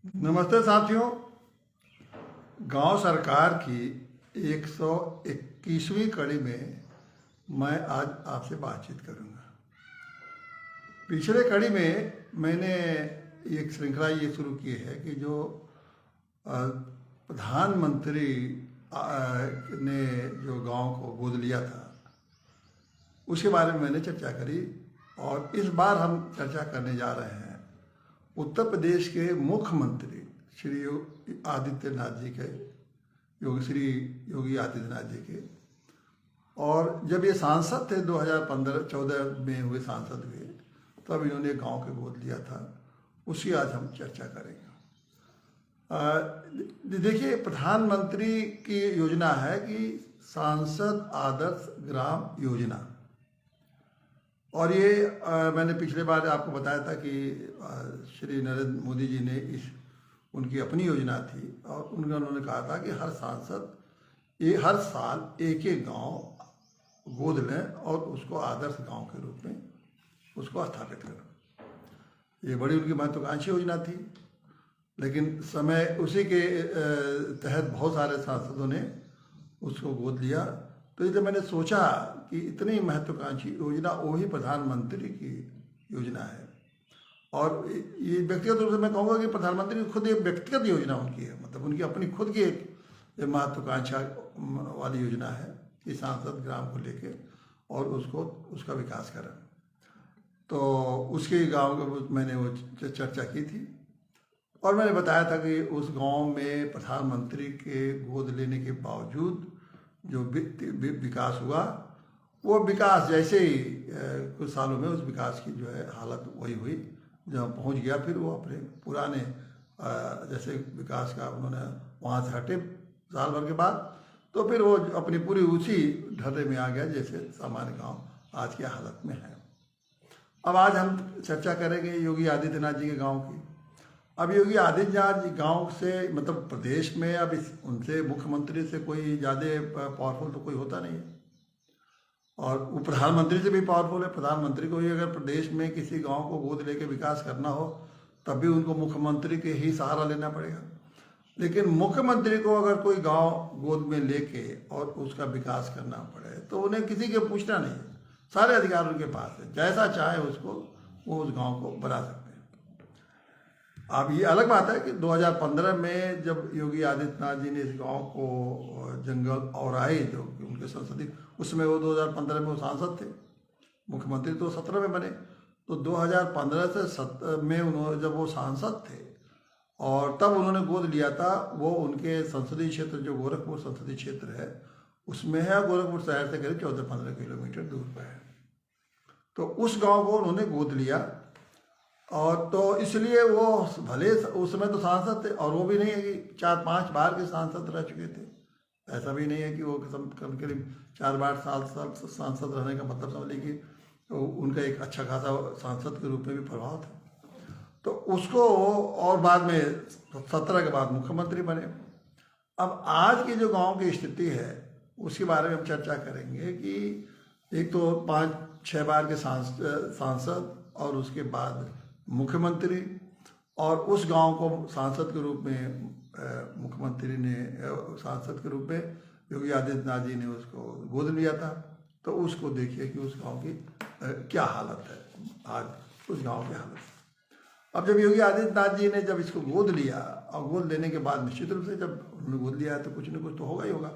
नमस्ते साथियों। गांव सरकार की 121वीं कड़ी में मैं आज आपसे बातचीत करूंगा। पिछले कड़ी में मैंने एक श्रृंखला ये शुरू की है कि जो अ, प्रधानमंत्री ने जो गांव को गोद लिया था उसके बारे में मैंने चर्चा करी। और इस बार हम चर्चा करने जा रहे हैं उत्तर प्रदेश के मुख्यमंत्री श्री आदित्यनाथ जी के, श्री योगी आदित्यनाथ जी के। और जब ये सांसद थे 2015-14 में हुए सांसद हुए, तब इन्होंने गांव के गोद लिया था। उसकी आज हम चर्चा करेंगे। देखिए, प्रधानमंत्री की योजना है कि सांसद आदर्श ग्राम योजना। और ये मैंने पिछले बार आपको बताया था कि श्री नरेंद्र मोदी जी ने उनकी अपनी योजना थी और उन्होंने कहा था कि हर सांसद हर साल एक एक गांव गोद लें और उसको आदर्श गांव के रूप में उसको स्थापित करें। ये बड़ी उनकी महत्वाकांक्षी योजना थी, लेकिन समय उसी के तहत बहुत सारे सांसदों ने उसको गोद लिया। तो इसलिए मैंने सोचा कि इतनी महत्वाकांक्षी योजना वही प्रधानमंत्री की योजना है। और ये व्यक्तिगत रूप से मैं कहूँगा कि प्रधानमंत्री की खुद एक व्यक्तिगत योजना उनकी है, मतलब उनकी अपनी खुद की एक महत्वाकांक्षा वाली योजना है कि सांसद ग्राम को लेके और उसका विकास करें। तो उसके गांव का मैंने वो चर्चा की थी और मैंने बताया था कि उस गांव में प्रधानमंत्री के गोद लेने के बावजूद जो विकास हुआ, वो विकास जैसे ही कुछ सालों में उस विकास की जो है हालत वही हुई। जब पहुंच गया फिर वो अपने पुराने जैसे विकास का उन्होंने वहाँ से हटे साल भर के बाद, तो फिर वो अपनी पूरी उसी ढर्रे में आ गया जैसे सामान्य गांव आज की हालत में है। अब आज हम चर्चा करेंगे योगी आदित्यनाथ जी के गांव की। अब योगी आदित्यनाथ जी गांव से, मतलब प्रदेश में अब उनसे मुख्यमंत्री से कोई ज़्यादा पावरफुल तो कोई होता नहीं है, और वो प्रधानमंत्री से भी पावरफुल है। प्रधानमंत्री को ही अगर प्रदेश में किसी गांव को गोद लेके विकास करना हो तब भी उनको मुख्यमंत्री के ही सहारा लेना पड़ेगा। लेकिन मुख्यमंत्री को अगर कोई गांव गोद में लेके और उसका विकास करना पड़े तो उन्हें किसी के पूछना नहीं है, सारे अधिकार उनके पास है, जैसा चाहे उसको वो उस गाँव को बना सकते हैं। अब ये अलग बात है कि 2015 में जब योगी आदित्यनाथ जी ने इस गांव को जंगल और आए जो उनके संसदीय, उसमें वो 2015 में वो सांसद थे, मुख्यमंत्री तो 17 में बने। तो 2015 से 17 में उन्होंने जब वो सांसद थे और तब उन्होंने गोद लिया था, वो उनके संसदीय क्षेत्र जो गोरखपुर संसदीय क्षेत्र है उसमें है। गोरखपुर शहर से करीब 14-15 किलोमीटर दूर पर है। तो उस गाँव को उन्होंने गोद लिया और तो इसलिए वो भले उस समय तो सांसद थे, और वो भी नहीं है कि 4-5 बार के सांसद रह चुके थे। ऐसा भी नहीं है कि वो करीब 4 बार सांसद रहने का मतलब समझ लीजिए तो उनका एक अच्छा खासा सांसद के रूप में भी प्रभाव था। तो उसको, और बाद में 17 के बाद मुख्यमंत्री बने। अब आज की जो गांव की स्थिति है उसके बारे में हम चर्चा करेंगे कि एक तो 5-6 बार के सांसद और उसके बाद मुख्यमंत्री, और उस गांव को सांसद के रूप में मुख्यमंत्री ने सांसद के रूप में योगी आदित्यनाथ जी ने उसको गोद लिया था। तो उसको देखिए कि उस गांव की क्या हालत है आज, उस गांव की हालत। अब जब योगी आदित्यनाथ जी ने जब इसको गोद लिया, और गोद लेने के बाद निश्चित रूप से जब उन्होंने गोद लिया तो कुछ न कुछ तो होगा ही होगा।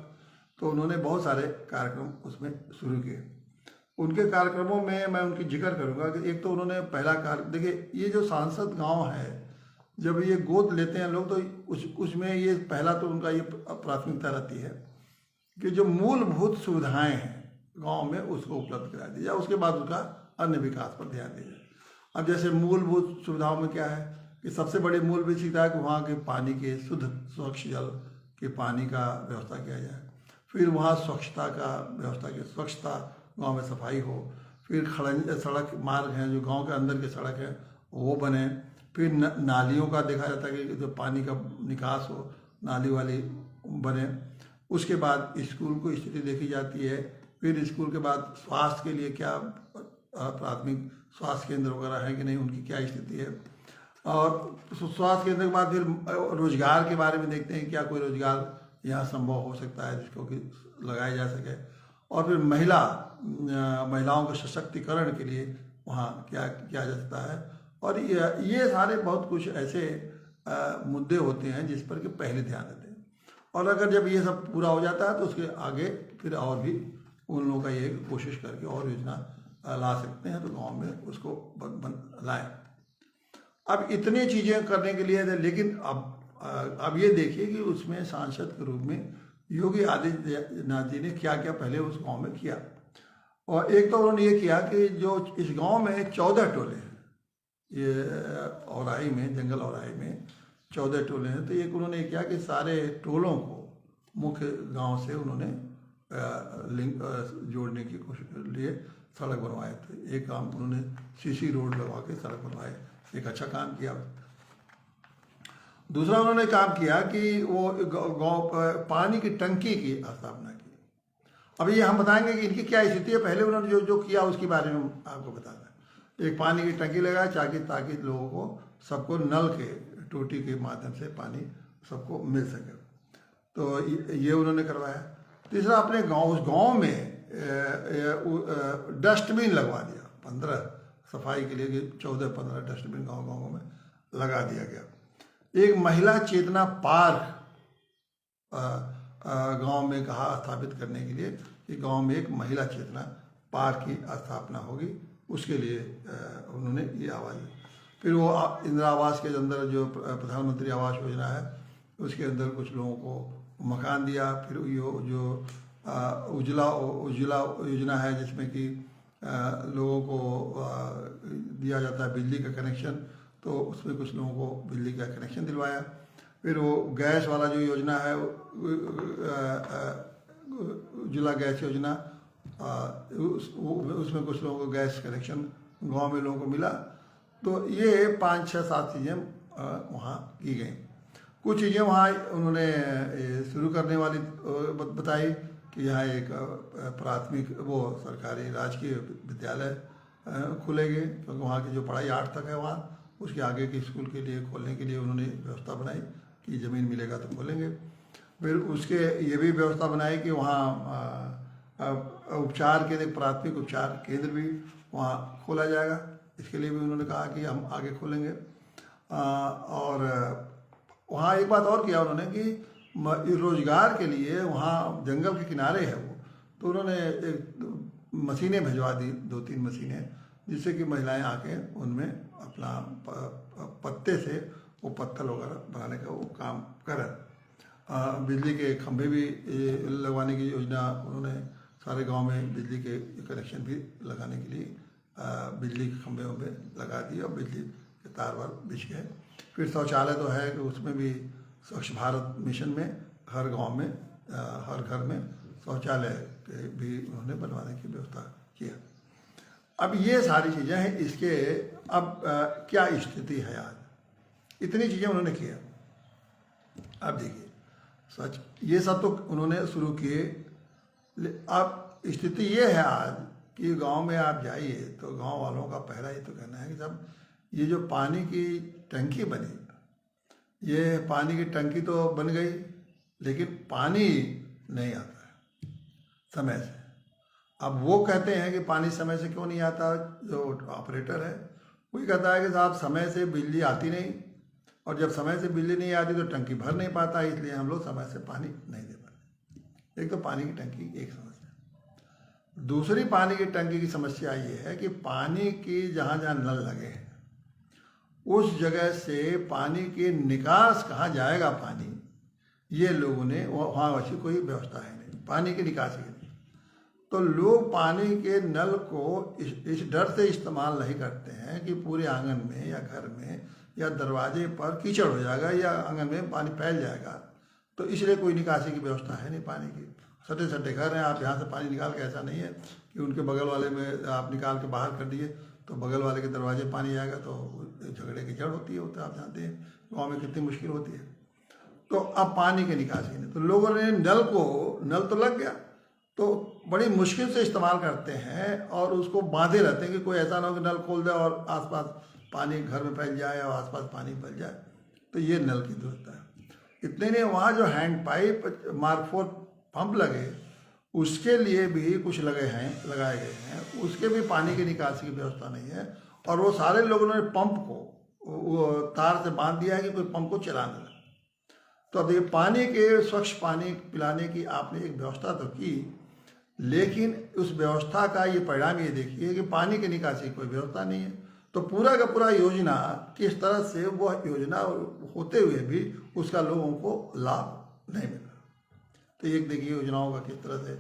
तो उन्होंने बहुत सारे कार्यक्रम उसमें शुरू किए। उनके कार्यक्रमों में मैं उनकी जिक्र करूंगा कि एक तो उन्होंने पहला कार्य, देखिए ये जो सांसद गांव है जब ये गोद लेते हैं लोग तो उसमें ये पहला तो उनका ये प्राथमिकता रहती है कि जो मूलभूत सुविधाएं हैं गांव में उसको उपलब्ध करा दी जाए, उसके बाद उसका अन्य विकास पर ध्यान दिया जाए। अब जैसे मूलभूत सुविधाओं में क्या है कि सबसे बड़ी मूलभूत सुविधा है कि वहाँ के पानी के शुद्ध स्वच्छ जल के पानी का व्यवस्था किया जाए। फिर वहाँ स्वच्छता का व्यवस्था की, स्वच्छता गांव में सफाई हो। फिर सड़क मार्ग हैं जो गांव के अंदर के सड़क है वो बने। फिर नालियों का देखा जाता है कि जो पानी का निकास हो, नाली वाली बने। उसके बाद स्कूल को स्थिति देखी जाती है। फिर स्कूल के बाद स्वास्थ्य के लिए क्या प्राथमिक स्वास्थ्य केंद्र वगैरह है कि नहीं, उनकी क्या स्थिति है। और स्वास्थ्य केंद्र के बाद फिर रोजगार के बारे में देखते हैं, क्या कोई रोजगार यहाँ संभव हो सकता है जिसको कि लगाया जा सके। और फिर महिलाओं के सशक्तिकरण के लिए वहाँ क्या किया जा सकता है। और ये सारे बहुत कुछ ऐसे मुद्दे होते हैं जिस पर कि पहले ध्यान देते हैं। और अगर जब ये सब पूरा हो जाता है तो उसके आगे फिर और भी उन लोगों का ये कोशिश करके और योजना ला सकते हैं, तो गांव में उसको लाएं। अब इतनी चीज़ें करने के लिए, लेकिन अब ये देखिए कि उसमें सांसद के रूप में योगी आदित्यनाथ जी ने क्या क्या पहले उस गांव में किया। और एक तो उन्होंने ये किया कि जो इस गांव में 14 टोले हैं, ये औराई में, जंगल औराई में 14 टोले हैं, तो एक उन्होंने किया कि सारे टोलों को मुख्य गांव से उन्होंने लिंक जोड़ने की कोशिश के लिए सड़क बनवाए थे। एक काम उन्होंने सीसी रोड लगवा के सड़क बनवाए, एक अच्छा काम किया। दूसरा उन्होंने काम किया कि वो गांव पानी की टंकी की स्थापना की। अब ये हम बताएंगे कि इनकी क्या स्थिति है, पहले उन्होंने जो जो किया उसके बारे में आपको बताना है। एक पानी की टंकी लगाया ताकि लोगों को सबको नल के टोटी के माध्यम से पानी सबको मिल सके, तो ये उन्होंने करवाया। तीसरा अपने उस गांव में डस्टबिन लगवा दिया, 15 सफाई के लिए 14-15 डस्टबिन गांव में लगा दिया गया। एक महिला चेतना पार्क गांव में कहा स्थापित करने के लिए कि गांव में एक महिला चेतना पार्क की स्थापना होगी, उसके लिए उन्होंने ये आवाज़ दी। फिर वो इंदिरा आवास के अंदर जो प्रधानमंत्री आवास योजना है उसके अंदर कुछ लोगों को मकान दिया। फिर जो उज्ज्वला योजना है जिसमें कि लोगों को दिया जाता है बिजली का कनेक्शन, तो उसमें कुछ लोगों को बिजली का कनेक्शन दिलवाया। फिर वो गैस वाला जो योजना है, उज्ज्वला गैस योजना, उसमें कुछ लोगों को गैस कनेक्शन गांव में लोगों को मिला। तो ये 5, 6, 7 चीज़ें वहाँ की गई। कुछ चीज़ें वहाँ उन्होंने शुरू करने वाली बताई कि यहाँ एक प्राथमिक सरकारी राजकीय विद्यालय खुलेंगे, क्योंकि वहाँ की जो पढ़ाई 8 तक है वहाँ, उसके आगे के स्कूल के लिए खोलने के लिए उन्होंने व्यवस्था बनाई कि ज़मीन मिलेगा तो खोलेंगे। फिर उसके ये भी व्यवस्था बनाई कि वहाँ उपचार केंद्र, प्राथमिक उपचार केंद्र भी वहाँ खोला जाएगा। इसके लिए भी उन्होंने कहा कि हम आगे खोलेंगे। और वहाँ एक बात और किया उन्होंने कि रोजगार के लिए वहाँ जंगल के किनारे है वो, तो उन्होंने एक मशीनें भिजवा दी, 2-3 मशीनें, जिससे कि महिलाएं आके उनमें अपना पत्ते से वो पत्थर वगैरह बनाने का वो काम करें। बिजली के खंभे भी लगवाने की योजना उन्होंने सारे गांव में बिजली के कनेक्शन भी लगाने के लिए बिजली के खंभे लगा दिए और बिजली के तार वार बिछ गए। फिर शौचालय तो है कि उसमें भी स्वच्छ भारत मिशन में हर गांव में हर घर में शौचालय भी उन्होंने बनवाने की व्यवस्था किया। अब ये सारी चीज़ें हैं। इसके अब क्या स्थिति है आज, इतनी चीज़ें उन्होंने किया। अब देखिए सच ये सब तो उन्होंने शुरू किए। अब स्थिति ये है आज कि गांव में आप जाइए तो गांव वालों का पहला ये तो कहना है कि साहब ये जो पानी की टंकी बनी, ये पानी की टंकी तो बन गई लेकिन पानी नहीं आता है समय से। अब वो कहते हैं कि पानी समय से क्यों नहीं आता, जो ऑपरेटर है वही कहता है कि साहब समय से बिजली आती नहीं, और जब समय से बिजली नहीं आती तो टंकी भर नहीं पाता, इसलिए हम लोग समय से पानी नहीं दे पाते। एक तो पानी की टंकी एक समस्या। दूसरी पानी की टंकी की समस्या ये है कि पानी की जहाँ जहाँ नल लगे हैं उस जगह से पानी के निकास कहाँ जाएगा पानी, ये लोगों ने वहाँ वैसी कोई व्यवस्था है नहीं पानी के निकासी की। तो लोग पानी के नल को इस डर से इस्तेमाल नहीं करते हैं कि पूरे आंगन में या घर में या दरवाजे पर कीचड़ हो जाएगा या आंगन में पानी फैल जाएगा, तो इसलिए कोई निकासी की व्यवस्था है नहीं पानी की। सटे सटे घर हैं, आप यहाँ से पानी निकाल के, ऐसा नहीं है कि उनके बगल वाले में आप निकाल के बाहर कर दिए तो बगल वाले के दरवाजे पानी आएगा तो झगड़े की जड़ होती है, वो तो आप जानते हैं गाँव में कितनी मुश्किल होती है। तो अब पानी की निकासी नहीं, तो लोगों ने नल तो लग गया तो बड़ी मुश्किल से इस्तेमाल करते हैं और उसको बांधे रहते हैं कि कोई ऐसा ना हो कि नल खोल दे और आसपास पानी घर में फैल जाए और आसपास पानी फैल जाए, तो ये नल की जरूरत है। इतने नहीं, वहाँ जो हैंड पाइप मार्क 4 पंप लगे उसके लिए भी कुछ लगाए गए हैं, उसके भी पानी की निकासी की व्यवस्था नहीं है। और वो सारे लोगों ने पंप को वो तार से बांध दिया है कि कोई पंप को चलाने लगे। तो अब देखिए, पानी के स्वच्छ पानी पिलाने की आपने एक व्यवस्था तो की, लेकिन उस व्यवस्था का ये परिणाम ये देखिए कि पानी की निकासी की कोई व्यवस्था नहीं है। तो पूरा का पूरा योजना किस तरह से वो योजना होते हुए भी उसका लोगों को लाभ नहीं मिला। तो एक देखिए योजनाओं का किस तरह से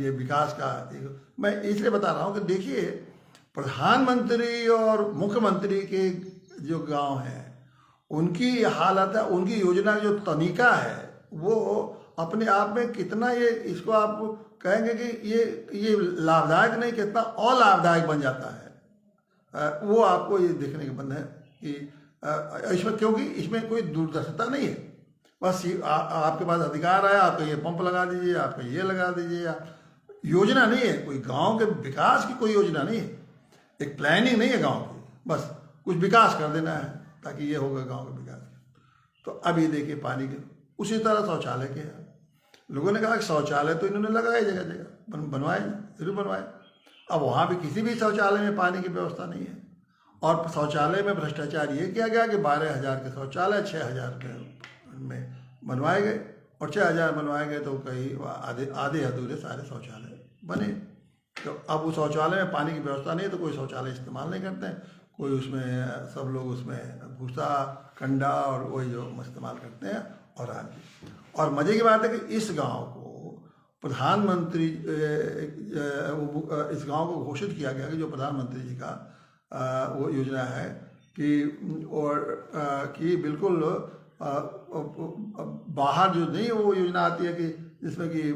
ये विकास का मैं इसलिए बता रहा हूँ कि देखिए, प्रधानमंत्री और मुख्यमंत्री के जो गांव हैं उनकी हालत है, उनकी योजना जो तरीका है वो अपने आप में कितना ये इसको आप कहेंगे कि ये लाभदायक नहीं, कितना अलाभदायक बन जाता है। वो आपको ये देखने के बंद है कि इसमें, क्योंकि इसमें कोई दूरदर्शिता नहीं है। बस आपके पास अधिकार है, आपका ये पंप लगा दीजिए, आपका ये लगा दीजिए, योजना नहीं है, कोई गांव के विकास की कोई योजना नहीं है, एक प्लानिंग नहीं है गांव की, बस कुछ विकास कर देना है ताकि ये होगा गांव का विकास। तो अब ये देखिए पानी के उसी तरह शौचालय के लोगों ने कहा कि शौचालय तो इन्होंने लगाए जगह जगह, बनवाए, जरूर बनवाए। अब वहाँ भी किसी भी शौचालय में पानी की व्यवस्था नहीं है। और शौचालय में भ्रष्टाचार ये किया गया कि 12,000 के शौचालय 6,000 के में बनवाए गए, और 6,000 बनवाए गए तो कई आधे अधूरे सारे शौचालय बने। तो अब उस शौचालय में पानी की व्यवस्था नहीं है तो कोई शौचालय इस्तेमाल नहीं करते हैं, कोई उसमें सब लोग उसमें भूसा कंडा और वही जो इस्तेमाल करते हैं। और मज़े की बात है कि इस गांव को प्रधानमंत्री, इस गांव को घोषित किया गया कि जो प्रधानमंत्री जी का वो योजना है कि बिल्कुल बाहर जो नहीं वो योजना आती है कि जिसमें कि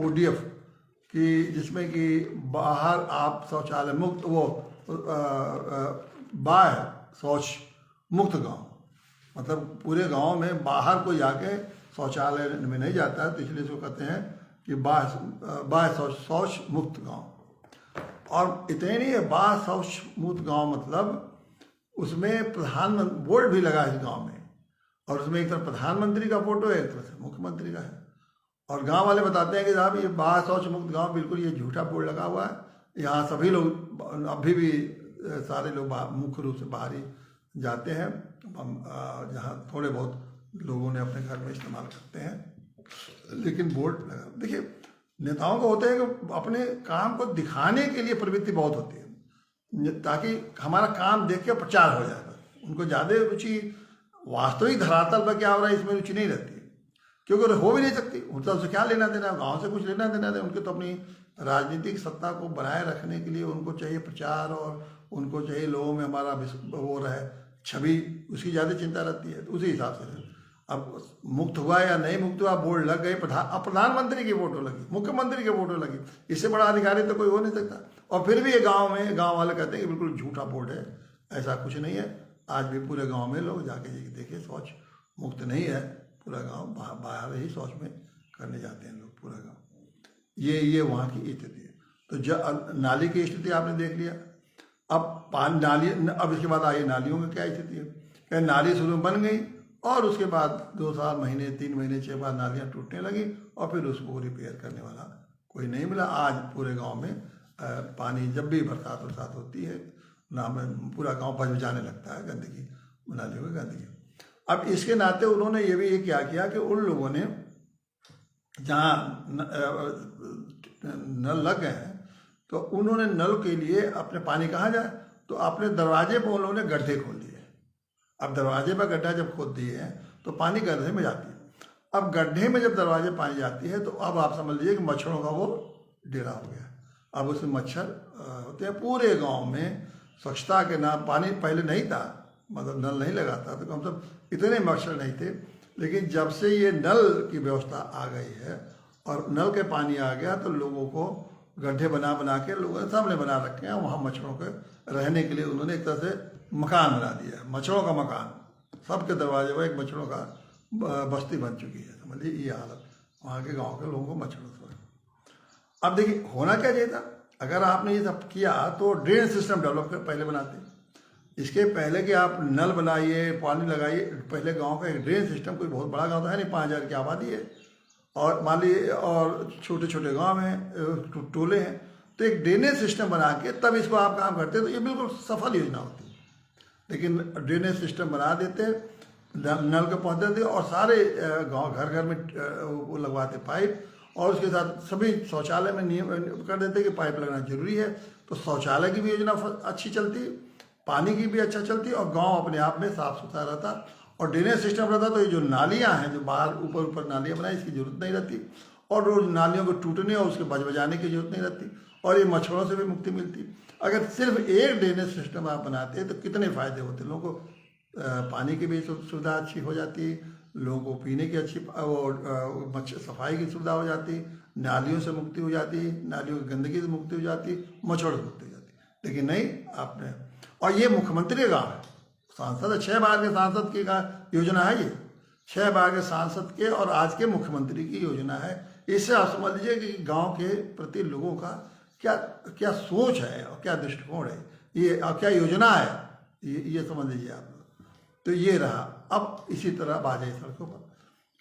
ODF कि जिसमें कि बाहर आप शौचालय मुक्त, वो बाह्य शौच मुक्त गांव, मतलब पूरे गांव में बाहर कोई जाके शौचालय में नहीं जाता है, तो इसलिए इसको कहते हैं कि बाह्य शौच मुक्त गांव। और इतने नहीं है, बाह्य शौच मुक्त गांव मतलब उसमें प्रधानमंत्री बोर्ड भी लगा है इस गांव में, और उसमें एक तरफ प्रधानमंत्री का फोटो है, एक तरफ से मुख्यमंत्री का है। और गांव वाले बताते हैं कि साहब ये बाह्य शौच मुक्त गांव बिल्कुल ये झूठा बोर्ड लगा हुआ है, यहाँ सभी लोग अभी भी सारे लोग मुख्य रूप से बाहर ही जाते हैं, जहाँ थोड़े बहुत लोगों ने अपने घर में इस्तेमाल करते हैं, लेकिन बोर्ड लगा। देखिए, नेताओं को होते हैं कि अपने काम को दिखाने के लिए प्रवृत्ति बहुत होती है ताकि हमारा काम देख के प्रचार हो जाए। उनको ज़्यादा रुचि वास्तविक धरातल पर क्या हो रहा है इसमें रुचि नहीं रहती, क्योंकि हो भी नहीं सकती, उनका उससे क्या लेना देना, गांव से कुछ लेना देना है। उनके तो अपनी राजनीतिक सत्ता को बनाए रखने के लिए उनको चाहिए प्रचार, और उनको चाहिए लोगों में हमारा वो रहे छवि, उसकी ज़्यादा चिंता रहती है। तो उसी हिसाब से अब मुक्त हुआ या नहीं मुक्त हुआ, बोर्ड लग गए, प्रधानमंत्री की फोटो लगी, मुख्यमंत्री की फोटो लगी, इससे बड़ा अधिकारी तो कोई हो नहीं सकता। और फिर भी ये गांव वाले कहते हैं कि बिल्कुल झूठा बोर्ड है, ऐसा कुछ नहीं है। आज भी पूरे गांव में लोग जाके देखिए शौच मुक्त नहीं है, पूरा गांव बाहर ही शौच में करने जाते हैं लोग, पूरा गांव। ये वहाँ की स्थिति है। तो नाली की स्थिति आपने देख लिया। अब नाली, अब इसके बाद आइए नालियों की क्या स्थिति है। क्या नाली शुरू में बन गई और उसके बाद 2 साल महीने 3 महीने 6 बाद नालियाँ टूटने लगी, और फिर उसको रिपेयर करने वाला कोई नहीं मिला। आज पूरे गांव में पानी जब भी बरसात होती है ना, में पूरा गांव बच जाने लगता है गंदगी, नालियों की गंदगी। अब इसके नाते उन्होंने ये भी क्या किया कि उन लोगों ने जहाँ नल लग गए हैं तो उन्होंने नल के लिए अपने पानी कहाँ जाए, तो अपने दरवाजे पर उन्होंने गड्ढे खोल दिए। अब दरवाजे पर गड्ढा जब खोद दिए हैं तो पानी गड्ढे में जाती है। अब गड्ढे में जब दरवाजे पानी जाती है तो अब आप समझ लीजिए कि मच्छरों का वो डेरा हो गया। अब उसमें मच्छर होते हैं पूरे गांव में। स्वच्छता के नाम, पानी पहले नहीं था, मतलब नल नहीं लगा था, तो कम से कम इतने मच्छर नहीं थे। लेकिन जब से ये नल की व्यवस्था आ गई है और नल के पानी आ गया तो लोगों को गड्ढे बना के लोगों ने सामने बना रखे हैं, वहाँ मच्छरों के रहने के लिए उन्होंने एक तरह से मकान बना दिया है, मच्छरों का मकान। सबके दरवाजे पर एक मच्छरों का बस्ती बन चुकी है। समझ लीजिए ये हालत वहाँ के गाँव के लोगों को मच्छरों से। अब देखिए होना क्या चाहिए था, अगर आपने ये सब किया तो ड्रेन सिस्टम डेवलप कर पहले बनाते। इसके पहले कि आप नल बनाइए, पानी लगाइए, पहले गांव का एक ड्रेन सिस्टम, कोई बहुत बड़ा गांव तो है नहीं, 5,000 की आबादी है और मान लीजिए और छोटे छोटे गांव हैं, टोले हैं, तो एक ड्रेनेज सिस्टम बना के तब इसको आप काम करते तो ये बिल्कुल सफल योजना होती। लेकिन ड्रेनेज सिस्टम बना देते, नल के पहुँच देते और सारे गांव घर घर में वो लगवाते पाइप, और उसके साथ सभी शौचालय में नियम कर देते कि पाइप लगना जरूरी है। तो शौचालय की भी योजना अच्छी चलती, पानी की भी अच्छा चलती और गांव अपने आप में साफ सुथरा रहता और ड्रेनेज सिस्टम रहता। तो ये जो नालियां हैं, जो बाहर ऊपर ऊपर नालियां बनाई, इसकी जरूरत नहीं रहती और रोज नालियों को टूटने और उसके बजाने की जरूरत नहीं रहती और ये मच्छरों से भी मुक्ति मिलती। अगर सिर्फ एक ड्रेनेज सिस्टम आप बनाते तो कितने फायदे होते, लोगों को पानी की भी सुविधा अच्छी हो जाती, लोगों को पीने की अच्छी मच्छर सफाई की सुविधा हो जाती, नालियों से मुक्ति हो जाती, नालियों की गंदगी से मुक्ति हो जाती, मच्छरों से मुक्ति हो जाती। लेकिन नहीं, आपने, और ये मुख्यमंत्री का गाँव है, सांसद है, 6 बार के सांसद की योजना है ये, 6 बार के सांसद के और आज के मुख्यमंत्री की योजना है। इससे आप समझ लीजिए कि गांव के प्रति लोगों का क्या क्या सोच है और क्या दृष्टिकोण है, ये और क्या योजना है, ये समझ लीजिए आप। तो ये रहा। अब इसी तरह बात है सड़कों पर,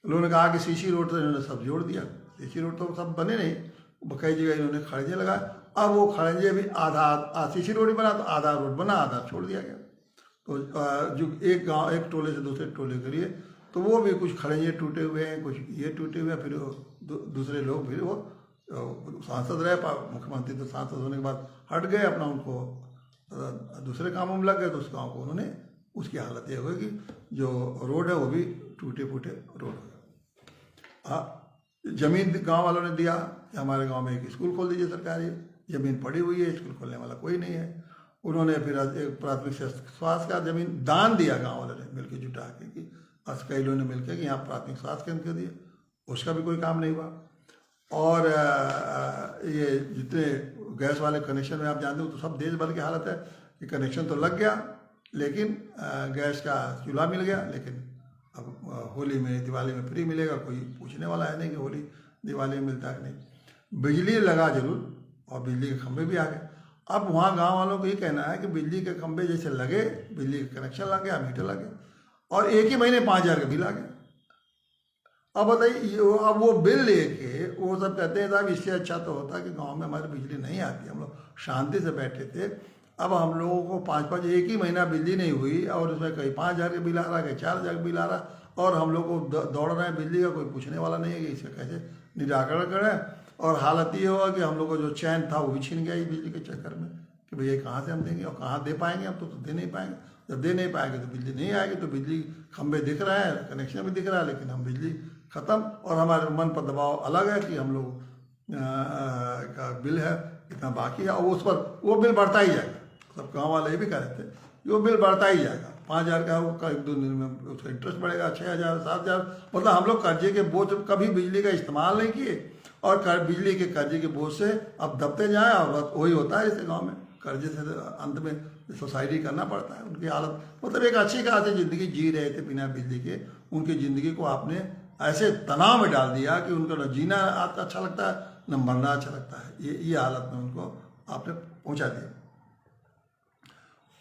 लोगों ने कहा कि सीसी रोड तो इन्होंने सब जोड़ दिया, सीसी रोड तो सब बने नहीं, कई जगह इन्होंने खड़ंजे लगाए। अब वो खड़ंजे भी आधा सीसी रोड ही बना, तो आधा रोड बना, आधा छोड़ दिया गया। तो जो एक गांव, एक टोले से दूसरे टोले के लिए, तो वो भी कुछ खड़ंजे टूटे हुए हैं, कुछ ये टूटे हुए हैं। फिर दूसरे लोग फिर वो सांसद रहे, मुख्यमंत्री तो सांसद होने के बाद हट गए अपना, उनको दूसरे कामों में लग गए, तो उस गाँव को उन्होंने, उसकी हालत ये होगी जो रोड है वो भी टूटे फूटे रोड होगा। जमीन गांव वालों ने दिया, हमारे गांव में एक स्कूल खोल दीजिए सरकारी, जमीन पड़ी हुई है, स्कूल खोलने वाला कोई नहीं है। उन्होंने फिर एक प्राथमिक स्वास्थ्य का जमीन दान दिया गांव वालों ने मिलकर जुटा के, कि कई लोगों ने मिलकर कि यहाँ प्राथमिक स्वास्थ्य केंद्र कर दिया, उसका भी कोई काम नहीं हुआ। और ये जितने गैस वाले कनेक्शन में आप जानते हो तो सब देश भर की हालत है कि कनेक्शन तो लग गया, लेकिन गैस का चूल्हा मिल गया, लेकिन अब होली में, दिवाली में फ्री मिलेगा, कोई पूछने वाला है नहीं कि होली दिवाली में मिलता है कि नहीं। बिजली लगा जरूर और बिजली के खंभे भी आ गए। अब वहाँ गांव वालों को ये कहना है कि बिजली के खंभे जैसे लगे, बिजली का कनेक्शन लग गया, मीटर लगे और एक ही महीने 5,000 का बिल आ गया। अब बताइए, अब वो बिल लेके वो सब कहते हैं साहब इससे अच्छा तो होता कि गांव में हमारी बिजली नहीं आती, हम लोग शांति से बैठे थे। अब हम लोगों को 5-5 एक ही महीना बिजली नहीं हुई और उसमें कहीं 5,000 का बिल आ रहा है, कहीं 4,000 का बिल आ रहा, और हम लोग को दौड़ रहे हैं बिजली का, कोई पूछने वाला नहीं है कि इसका कैसे निराकरण करें। और हालत ये होगा कि हम लोग को जो चैन था वो भी छीन गया बिजली के चक्कर में, कि भैया कहाँ से हम देंगे और कहाँ दे पाएंगे, हम तो दे नहीं पाएंगे। जब दे नहीं पाएंगे तो बिजली नहीं आएगी, तो बिजली खंभे दिख रहे हैं, कनेक्शन भी दिख रहा है, लेकिन हम बिजली ख़त्म। और हमारे मन पर दबाव अलग है कि हम लोग का बिल है इतना बाकी है, और उस पर वो बिल बढ़ता ही जाएगा। सब गाँव वाले ये भी कह रहे थे वो बिल बढ़ता ही जाएगा, 5,000 का वो 1-2 दिन में उसका इंटरेस्ट बढ़ेगा, 6,000, 7,000। मतलब हम लोग कर्जे के बोझ कभी बिजली का इस्तेमाल नहीं किए और बिजली के कर्जे के बोझ से अब दबते जाएं, और वही होता है इस गाँव में, कर्जे से अंत में सोसाइटी करना पड़ता है। उनकी हालत, मतलब एक अच्छी खासी ज़िंदगी जी रहे थे बिना बिजली के, उनकी ज़िंदगी को आपने ऐसे तनाव में डाल दिया कि उनको न जीना अच्छा लगता है न मरना अच्छा लगता है। ये हालत में उनको आपने पहुंचा दिया।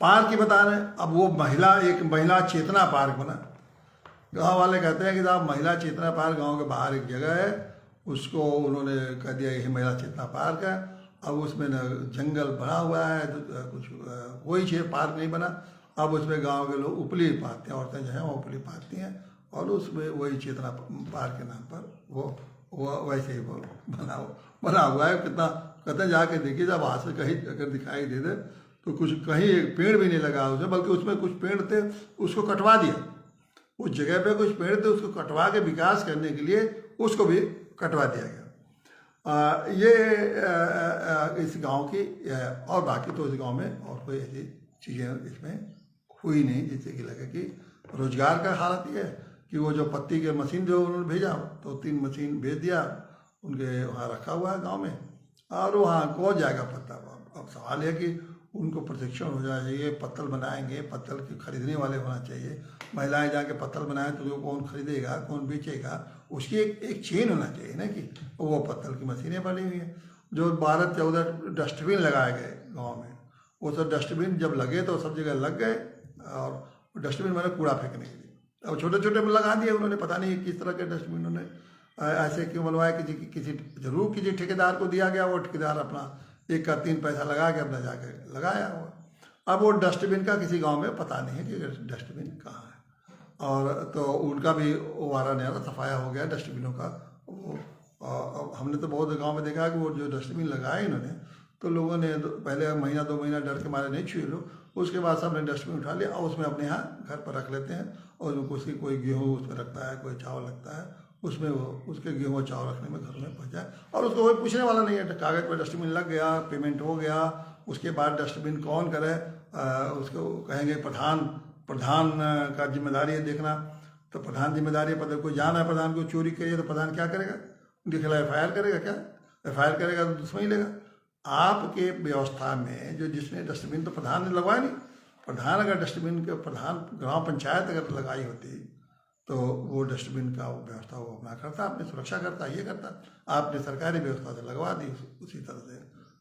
पार्क की बता रहे हैं, अब वो एक महिला चेतना पार्क बना। गांव वाले कहते हैं कि साहब महिला चेतना पार्क गांव के बाहर एक जगह है, उसको उन्होंने कह दिया ये महिला चेतना पार्क है। अब उसमें न जंगल भरा हुआ है, कुछ कोई चीज पार्क नहीं बना। अब उसमें गांव के लोग उपली पाते हैं, औरतें जो हैं वो उपली पाती हैं, और उसमें वही चेतना पार्क के नाम पर वो वैसे ही वो बना हुआ है। कितना कहते हैं जाके देखिए, जब वहाँ से कहीं अगर दिखाई दे दे तो कुछ कहीं एक पेड़ भी नहीं लगा उसमें, बल्कि उसमें कुछ पेड़ थे उसको कटवा दिया, उस जगह पे कुछ पेड़ थे उसको कटवा के विकास करने के लिए उसको भी कटवा दिया गया। ये इस गांव की, और बाकी तो इस गांव में और कोई ऐसी चीज़ें इसमें हुई नहीं जिससे कि लगे कि रोजगार का हालत ये है कि वो जो पत्ती के मशीन जो उन्होंने भेजा, तो 3 मशीन भेज दिया, उनके वहाँ रखा हुआ है गांव में, और वहाँ कौन जाएगा पत्ता। अब सवाल है कि उनको प्रशिक्षण हो जाना चाहिए, पत्तल बनाएंगे, पत्तल के खरीदने वाले होना चाहिए। महिलाएं जाके पत्तल बनाएं तो जो कौन खरीदेगा, कौन बेचेगा, उसकी एक चेन होना चाहिए ना, कि वो पत्तल की मशीनें बनी हुई हैं। जो 12-14 डस्टबिन लगाए गए गांव में, वो सब डस्टबिन जब लगे तो सब जगह लग गए, और डस्टबिन मैंने कूड़ा फेंकने के लिए, अब छोटे छोटे में लगा दिए उन्होंने, पता नहीं किस तरह के डस्टबिन उन्होंने ऐसे क्यों बनवाया। किसी जरूर किसी ठेकेदार को दिया गया, वो ठेकेदार अपना 1 का 3 पैसा लगा के अपना जाके लगाया हुआ। अब वो डस्टबिन का किसी गांव में पता नहीं है कि डस्टबिन कहाँ है, और तो उनका भी वारा नहीं आ रहा, सफाया हो गया डस्टबिनों का। वो हमने तो बहुत गांव में देखा कि वो जो डस्टबिन लगाए इन्होंने, तो लोगों ने पहले महीना 2 महीना डर के मारे नहीं छुए लोग, उसके बाद सब ने डस्टबिन उठा लिया और उसमें अपने यहाँ घर पर रख लेते हैं, और उसकी कोई गेहूँ उसमें रखता है, कोई चावल रखता है उसमें, वो उसके गेहूँ और चावल रखने में घर में पहुँच जाए, और उसको कोई पूछने वाला नहीं है। कागज़ पर डस्टबिन लग गया, पेमेंट हो गया, उसके बाद डस्टबिन कौन करे, उसको कहेंगे प्रधान का जिम्मेदारी है देखना, तो प्रधान जिम्मेदारी पर कोई जाना है प्रधान को चोरी करिए तो प्रधान क्या करेगा, उनके खिलाफ FIR करेगा, क्या FIR करेगा तो दुश्मनी लेगा। आपके व्यवस्था में जो जिसने डस्टबिन तो प्रधान ने लगवाया नहीं, प्रधान अगर डस्टबिन के प्रधान ग्राम पंचायत अगर लगाई होती तो वो डस्टबिन का वो व्यवस्था वो अपना करता, अपनी सुरक्षा करता, ये करता। आपने सरकारी व्यवस्था से लगवा दी उसी तरह से,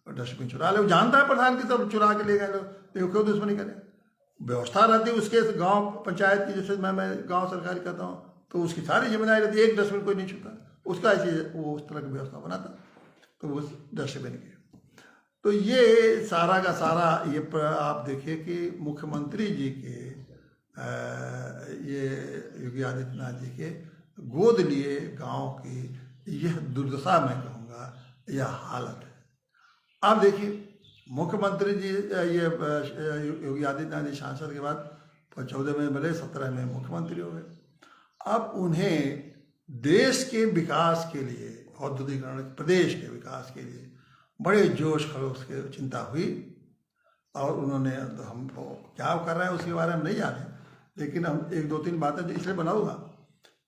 और डस्टबिन चुरा ले, वो जानता है प्रधान की तरफ चुरा के ले गए लोग, तो क्यों दुश्मनी करें। व्यवस्था रहती है उसके गांव पंचायत की, जैसे मैं गांव सरकारी करता हूँ तो उसकी सारी जिम्मेदारी रहती है, एक डस्टबिन कोई नहीं छूता, उसका ऐसी वो उस तरह की व्यवस्था बनाता, तो उस डस्टबिन की। तो ये सारा का सारा ये आप देखिए कि मुख्यमंत्री जी के ये योगी आदित्यनाथ जी के गोद लिए गांव की यह दुर्दशा मैं कहूँगा, यह हालत है। आप देखिए मुख्यमंत्री जी ये योगी आदित्यनाथ जी सांसद के बाद 14 में मिले, 17 में मुख्यमंत्री हो गए। अब उन्हें देश के विकास के लिए, औद्योगिकरण प्रदेश के विकास के लिए बड़े जोश खरोश के चिंता हुई, और उन्होंने तो हम क्या कर रहे हैं उसके बारे में नहीं जाने, लेकिन हम 1-2-3 बातें जो इसलिए बनाऊंगा,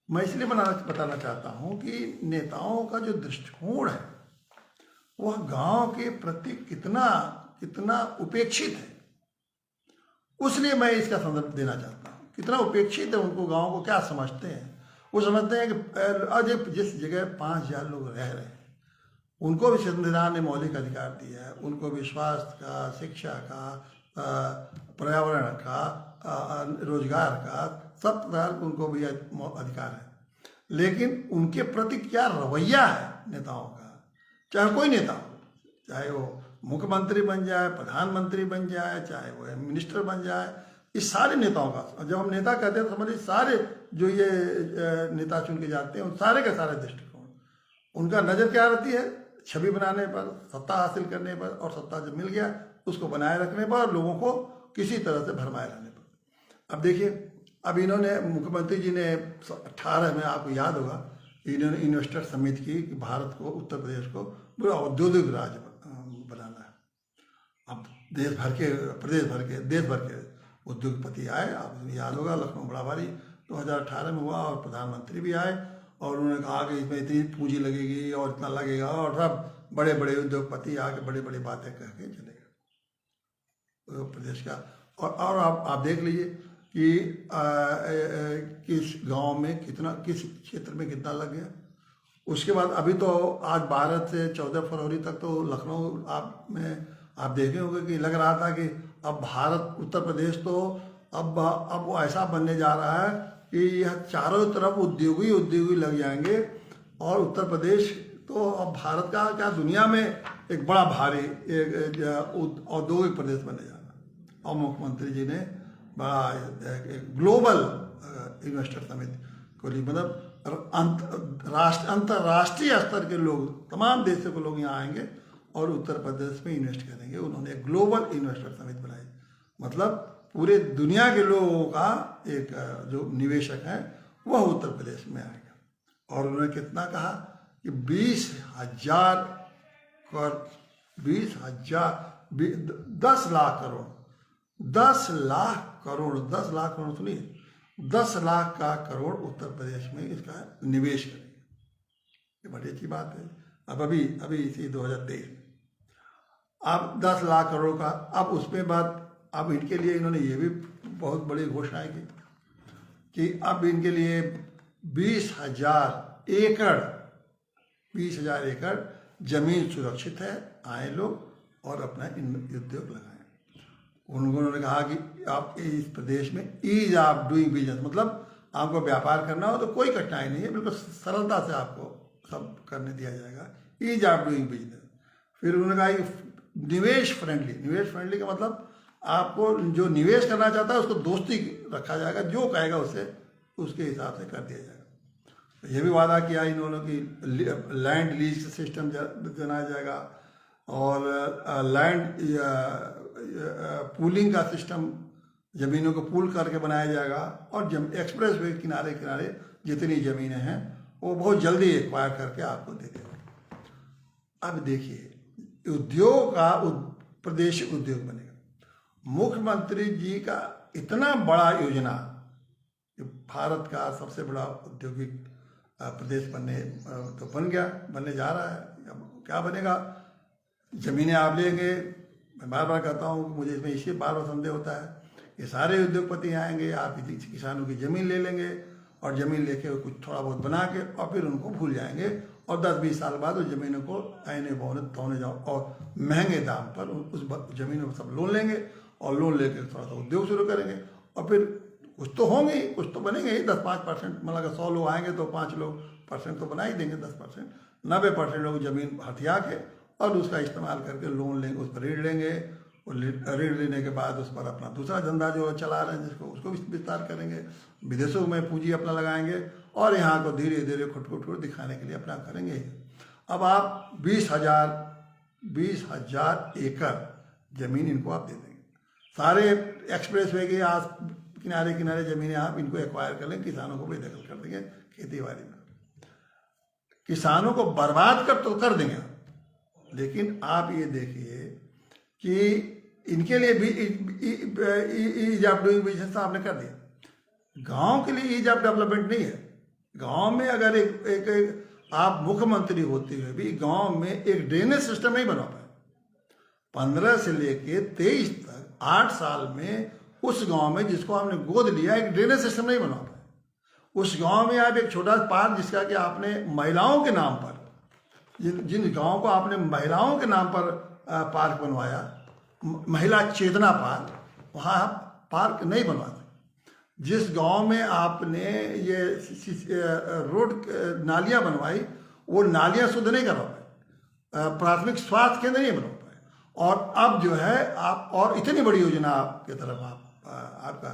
मैं इसलिए बताना चाहता हूँ कि नेताओं का जो दृष्टिकोण है वह गांव के प्रति कितना उपेक्षित है, उसलिए मैं इसका संदर्भ देना चाहता हूँ। कितना उपेक्षित है, उनको गांव को क्या समझते हैं। वो समझते हैं कि आज जिस जगह 5000 लोग रह रहे हैं उनको भी संविधान ने मौलिक अधिकार दिया है, उनको भी स्वास्थ्य का, शिक्षा का, पर्यावरण का, रोजगार का, सब प्रकार उनको भी अधिकार है। लेकिन उनके प्रति क्या रवैया है नेताओं का, चाहे कोई नेता हो, चाहे वो मुख्यमंत्री बन जाए, प्रधानमंत्री बन जाए, चाहे वो मिनिस्टर बन जाए, इस सारे नेताओं का, जब हम नेता कहते हैं तो समझिए सारे जो ये नेता चुन के जाते हैं उन सारे के सारे दृष्टिकोण, उनका नज़र क्या रहती है, छवि बनाने पर, सत्ता हासिल करने पर, और सत्ता जब मिल गया उसको बनाए रखने पर, और लोगों को किसी तरह से भरमाए रहने पर। अब देखिए, अब इन्होंने मुख्यमंत्री जी ने 18 में, आपको याद होगा, इन्होंने इन्वेस्टर समिट की कि भारत को, उत्तर प्रदेश को पूरा औद्योगिक राज्य बनाना है। अब देश भर के उद्योगपति आए, आपको याद होगा लखनऊ बड़ाभारी 2018 में हुआ, और प्रधानमंत्री भी आए, और उन्होंने कहा कि इसमें इतनी पूंजी लगेगी और इतना लगेगा, और सब बड़े बड़े उद्योगपति आके बड़ी बड़ी बातें कह के चले गए प्रदेश का। और आप देख लीजिए कि किस गांव में कितना, किस क्षेत्र में कितना लग गया। उसके बाद अभी तो आज 12 से 14 फरवरी तक तो लखनऊ आप देखे होंगे कि लग रहा था कि अब भारत, उत्तर प्रदेश तो अब वो ऐसा बनने जा रहा है कि यह चारों तरफ उद्योगी लग जाएंगे, और उत्तर प्रदेश तो अब भारत का क्या दुनिया में एक बड़ा भारी एक औद्योगिक प्रदेश बनने जा रहा है। और मुख्यमंत्री जी ने बड़ा एक ग्लोबल इन्वेस्टर समिट को ली, मतलब अंतर्राष्ट्रीय स्तर के लोग, तमाम देशों के लोग यहाँ आएंगे और उत्तर प्रदेश में इन्वेस्ट करेंगे। उन्होंने एक ग्लोबल इन्वेस्टर समिट बनाई, मतलब पूरे दुनिया के लोगों का एक जो निवेशक है वह उत्तर प्रदेश में आएगा। और उन्होंने कितना कहा कि 20,000 10 लाख करोड़ 10 लाख करोड़ सुनिए, 10 लाख का करोड़ उत्तर प्रदेश में इसका निवेश करेंगे। ये बड़ी अच्छी बात है। अब अभी इसी 2023 में अब 10 लाख करोड़ का, अब उसमें बात, अब इनके लिए इन्होंने ये भी बहुत बड़ी घोषणाएं की कि अब इनके लिए 20,000 एकड़ जमीन सुरक्षित है, आए लोग और अपना उद्योग लगाएं। उन्होंने कहा कि आप इस प्रदेश में ईज ऑफ डूइंग बिजनेस, मतलब आपको व्यापार करना हो तो कोई कठिनाई नहीं है, बिल्कुल सरलता से आपको सब करने दिया जाएगा, ईज ऑफ डूइंग बिजनेस। फिर उन्होंने कहा कि निवेश फ्रेंडली, निवेश फ्रेंडली का मतलब आपको जो निवेश करना चाहता है उसको दोस्ती रखा जाएगा, जो कहेगा उसे उसके हिसाब से कर दिया जाएगा। ये भी वादा किया इन्होंने कि लैंड लीज सिस्टम बनाया जाएगा और लैंड पूलिंग का सिस्टम, ज़मीनों को पूल करके बनाया जाएगा और एक्सप्रेस वे किनारे किनारे जितनी ज़मीनें हैं वो बहुत जल्दी एक्वायर करके आपको दे देगा। अब देखिए उद्योग का प्रदेश उद्योग बनेगा। मुख्यमंत्री जी का इतना बड़ा योजना, भारत का सबसे बड़ा औद्योगिक प्रदेश बनने तो बन गया, बनने जा रहा है। अब क्या बनेगा, ज़मीनें आप लेंगे, मैं बार बार कहता हूँ कि मुझे इसमें इसलिए बार बार संदेह होता है, ये सारे उद्योगपति आएंगे, आप किसानों की ज़मीन ले लेंगे और ज़मीन लेके कुछ थोड़ा बहुत बना के और फिर उनको भूल जाएंगे और 10-20 साल बाद उस ज़मीनों को आने बौने तौने जाओ और महंगे दाम पर उस ज़मीनों पर सब लोन लेंगे और लोन लेके थोड़ा सा उद्योग शुरू करेंगे और फिर कुछ तो होंगे ही, कुछ तो बनेंगे ही। 10-5%, मतलब अगर 100 लोग आएंगे तो 5 लोग परसेंट तो बना ही देंगे, 10%। 90% लोग ज़मीन हथिया के और उसका इस्तेमाल करके लोन लेंगे, उस पर ऋण लेंगे और ऋण लेने के बाद उस पर अपना दूसरा धंधा जो चला रहे हैं जिसको उसको विस्तार करेंगे, विदेशों में पूंजी अपना लगाएंगे और यहाँ को धीरे धीरे खुट दिखाने के लिए अपना करेंगे। अब आप 20,000 एकड़ ज़मीन इनको आप दे देंगे, सारे एक्सप्रेस वे के आस किनारे किनारे ज़मीनें आप इनको एक्वायर कर लेंगे, किसानों को बेदखल कर देंगे खेती बाड़ी में, किसानों को बर्बाद कर देंगे। लेकिन आप ये देखिए कि इनके लिए भी ईज ऑफ डूइंग बिजनेस आपने कर दिया। गांव के लिए ईज ऑफ डेवलपमेंट नहीं है। गांव में अगर एक आप मुख्यमंत्री होते हुए भी गांव में एक ड्रेनेज सिस्टम नहीं बना पाए, 15 से लेके 23 तक 8 साल में उस गांव में जिसको आपने गोद लिया एक ड्रेनेज सिस्टम नहीं बना पाए। उस गांव में आप एक छोटा पार्क जिसका कि आपने महिलाओं के नाम पर, जिन गांव को आपने महिलाओं के नाम पर पार्क बनवाया, महिला चेतना पार्क, वहाँ आप पार्क नहीं बनवाते। जिस गांव में आपने ये रोड नालियाँ बनवाई वो नालियाँ शुद्ध नहीं करवा पाए, प्राथमिक स्वास्थ्य केंद्र नहीं बनवा पाए, और अब जो है आप और इतनी बड़ी योजना आपकी तरफ आपका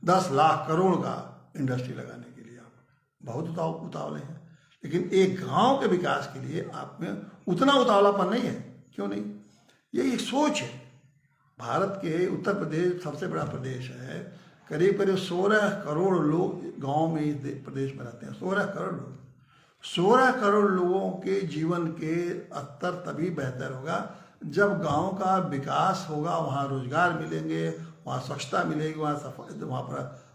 10 लाख करोड़ का इंडस्ट्री लगाने के लिए आप बहुत उतावले हैं। लेकिन एक गांव के विकास के लिए आप में उतना उतावलापन नहीं है। क्यों नहीं? ये एक सोच है। भारत के उत्तर प्रदेश सबसे बड़ा प्रदेश है, करीब करीब 16 करोड़ लोग गांव में इस प्रदेश में रहते हैं। 16 करोड़ लोग, 16 करोड़ लोगों के जीवन के स्तर तभी बेहतर होगा जब गांव का विकास होगा, वहाँ रोजगार मिलेंगे, वहाँ स्वच्छता मिलेगी, वहाँ सफाई,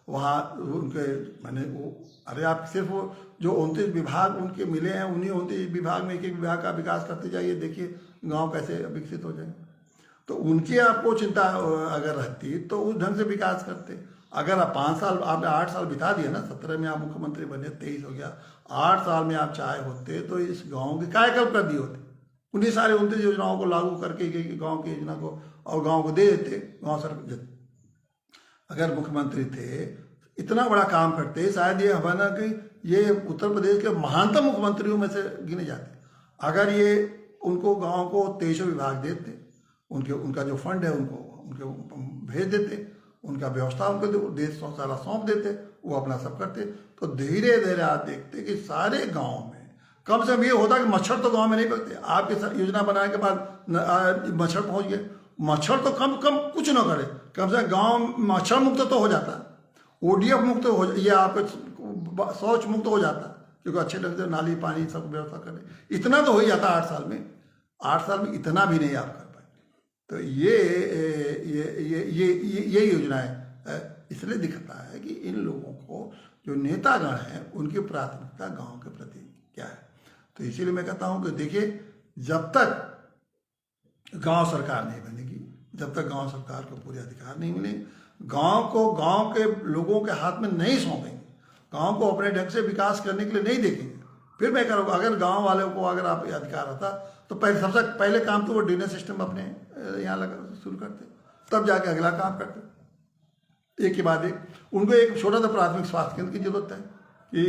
वहाँ उनके मैंने वो अरे आप सिर्फ वो जो 29 विभाग उनके मिले हैं, उन्हीं 29 विभाग में एक विभाग का विकास करते जाइए, देखिए गांव कैसे विकसित हो जाएंगे। तो उनकी आपको चिंता अगर रहती तो उस ढंग से विकास करते। अगर आप 5 साल, आपने 8 साल बिता दिए ना, 17 में आप मुख्यमंत्री बने, 23 हो गया, 8 साल में आप चाहे होते तो इस गाँव के कायाकल्प कर दिए होते, उन्हीं सारे 29 योजनाओं को लागू करके गाँव की योजना को और गाँव को दे देते। गाँव सर अगर मुख्यमंत्री थे, इतना बड़ा काम करते, शायद ये हमारा कि ये उत्तर प्रदेश के महानतम मुख्यमंत्रियों में से गिने जाते। अगर ये उनको गांव को 23 विभाग देते, उनका जो फंड है उनको भेज देते, उनका व्यवस्था उनको देश सारा सौंप देते, वो अपना सब करते, तो धीरे धीरे आप देखते कि सारे गाँव में कम से कम ये होता कि मच्छर तो गाँव में नहीं पकते। आपकी योजना बनाने के बाद मच्छर पहुँच गए, मच्छर तो कम कुछ ना करे, कम से कम गाँव मच्छर मुक्त तो हो जाता, ODF मुक्त हो, ये आपको शौच मुक्त हो जाता, क्योंकि अच्छे ढंग से नाली पानी सब व्यवस्था करें। इतना तो हो ही जाता 8 साल में। 8 साल में इतना भी नहीं आप कर पाए। तो ये योजनाएं इसलिए दिखता है कि इन लोगों को जो नेतागण हैं उनकी प्राथमिकता गांव के प्रति क्या है। तो इसीलिए मैं कहता हूं कि देखिए, जब तक गांव सरकार नहीं बनेगी, जब तक गांव सरकार को पूरे अधिकार नहीं मिलेंगे, गांव को गांव के लोगों के हाथ में नहीं सौंपेंगे, गांव को अपने ढंग से विकास करने के लिए नहीं देखेंगे, फिर मैं करूँगा अगर गांव वालों को अगर आप अधिकार आता तो सबसे पहले काम तो वो ड्रेनेज सिस्टम अपने यहाँ लगा शुरू करते, तब जाके अगला काम करते, एक के बाद एक। उनको एक छोटा सा प्राथमिक स्वास्थ्य केंद्र की जरूरत है कि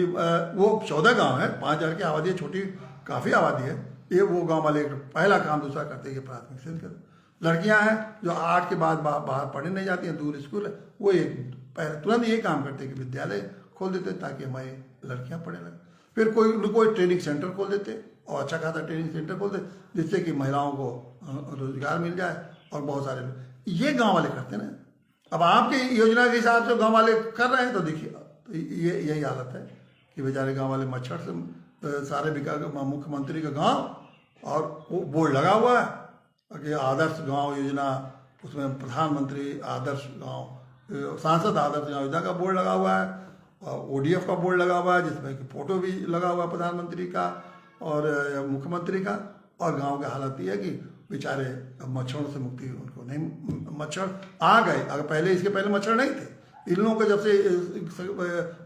वो 14 गांव है, 5,000 की आबादी है, छोटी काफ़ी आबादी है। ये वो गांव वाले पहला काम दूसरा करते हैं, प्राथमिक स्वास्थ्य केंद्र। लड़कियां हैं जो 8 के बाद बाहर पढ़ने नहीं जाती हैं, दूर स्कूल है, वो एक पहले तुरंत ये काम करते हैं कि विद्यालय खोल देते ताकि हमारी लड़कियां पढ़ने लगे। फिर कोई ट्रेनिंग सेंटर खोल देते और अच्छा खासा ट्रेनिंग सेंटर खोल देते जिससे कि महिलाओं को रोजगार मिल जाए। और बहुत सारे ये गांव वाले करते ना। अब आपकी योजना के हिसाब से गांव वाले कर रहे हैं तो देखिए, तो ये यही हालत है कि बेचारे गांव वाले मच्छर से सारे मुख्यमंत्री का गांव और वो बोर्ड लगा हुआ है कि आदर्श गांव योजना, उसमें प्रधानमंत्री आदर्श गांव, सांसद आदर्श गांव योजना का बोर्ड लगा हुआ है और ODF का बोर्ड लगा हुआ है जिसमें कि फोटो भी लगा हुआ है प्रधानमंत्री का और मुख्यमंत्री का। और गांव की हालत ये है कि बेचारे मच्छरों से मुक्ति उनको नहीं, मच्छर आ गए, अगर पहले इसके पहले मच्छर नहीं थे। इन लोगों का जब से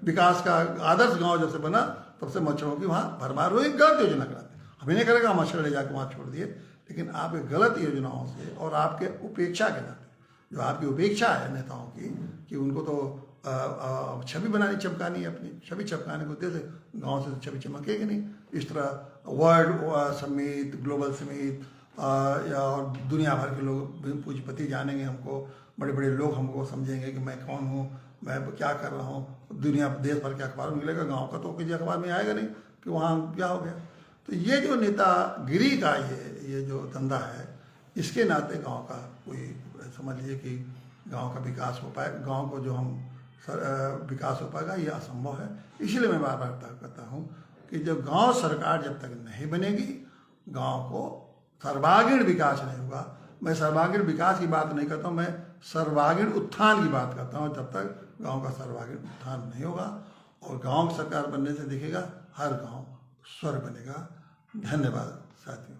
विकास का आदर्श गांव जब से बना तब से मच्छरों की वहाँ भरमार हुई। गलत योजना कराते, हमें नहीं करेगा मच्छर ले जाकर वहाँ छोड़ दिए, लेकिन आप गलत योजनाओं से और आपके उपेक्षा के नाते, जो आपकी उपेक्षा है नेताओं की कि उनको तो छवि बनानी, चमकानी है, अपनी छवि चमकाने के उद्देश्य से गाँव से छवि चमकेगी नहीं। इस तरह वर्ल्ड समेत, ग्लोबल समेत या और दुनिया भर के लोग पूंजीपति जानेंगे हमको, बड़े बड़े लोग हमको समझेंगे कि मैं कौन हूँ, मैं क्या कर रहा हूँ। दुनिया देश भर के अखबार में मिलेगा, गांव का तो किसी अखबार में आएगा नहीं कि वहाँ क्या हो गया। तो ये जो नेतागिरी का ये जो धंधा है, इसके नाते गांव का कोई समझ लीजिए कि गांव का विकास हो पाए, गांव को जो हम विकास हो पाएगा ये असंभव है। इसलिए मैं बार बार कहता हूँ कि जब गांव सरकार जब तक नहीं बनेगी, गांव को सर्वांगीण विकास नहीं होगा। मैं सर्वांगीण विकास की बात नहीं करता हूँ, मैं सर्वांगीण उत्थान की बात करता हूँ। जब तक गांव का सर्वांगीण उत्थान नहीं होगा और गांव सरकार बनने से दिखेगा हर गांव स्वर्ग बनेगा। धन्यवाद साथियों।